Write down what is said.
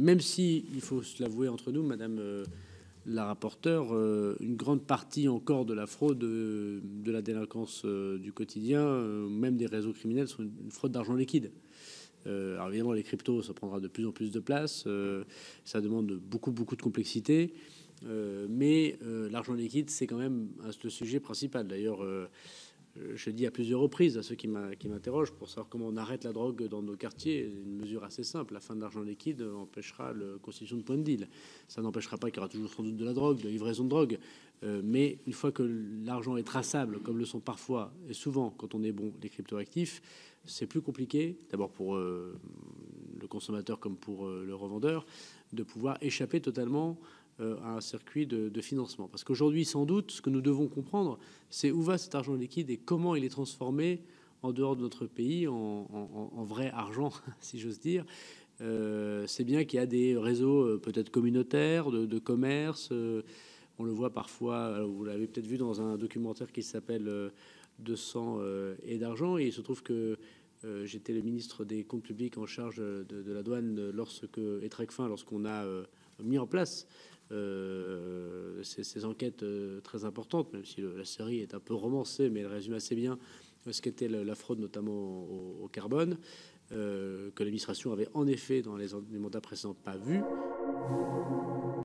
même si, il faut se l'avouer entre nous, madame la rapporteure, une grande partie encore de la fraude, de la délinquance du quotidien, même des réseaux criminels, sont une fraude d'argent liquide. Alors évidemment, les cryptos, ça prendra de plus en plus de place, ça demande beaucoup de complexité, mais l'argent liquide, c'est quand même le sujet principal. D'ailleurs, je dis à plusieurs reprises à ceux qui m'interrogent pour savoir comment on arrête la drogue dans nos quartiers, une mesure assez simple: la fin de l'argent liquide empêchera la constitution de points de deal. Ça n'empêchera pas qu'il y aura toujours sans doute de la drogue, de la livraison de drogue, mais une fois que l'argent est traçable, comme le sont parfois et souvent quand on est bon les cryptoactifs, c'est plus compliqué, d'abord pour le consommateur comme pour le revendeur, de pouvoir échapper totalement à un circuit de financement. Parce qu'aujourd'hui, sans doute, ce que nous devons comprendre, c'est où va cet argent liquide et comment il est transformé en dehors de notre pays en vrai argent, si j'ose dire. C'est bien qu'il y a des réseaux peut-être communautaires de commerce. On le voit parfois, vous l'avez peut-être vu dans un documentaire qui s'appelle 200 et d'argent. Et il se trouve que j'étais le ministre des Comptes publics en charge de la douane et Tracfin lorsqu'on a mis en place ces enquêtes très importantes, même si la série est un peu romancée, mais elle résume assez bien ce qu'était la fraude, notamment au carbone, que l'administration avait en effet dans les mandats précédents pas vu.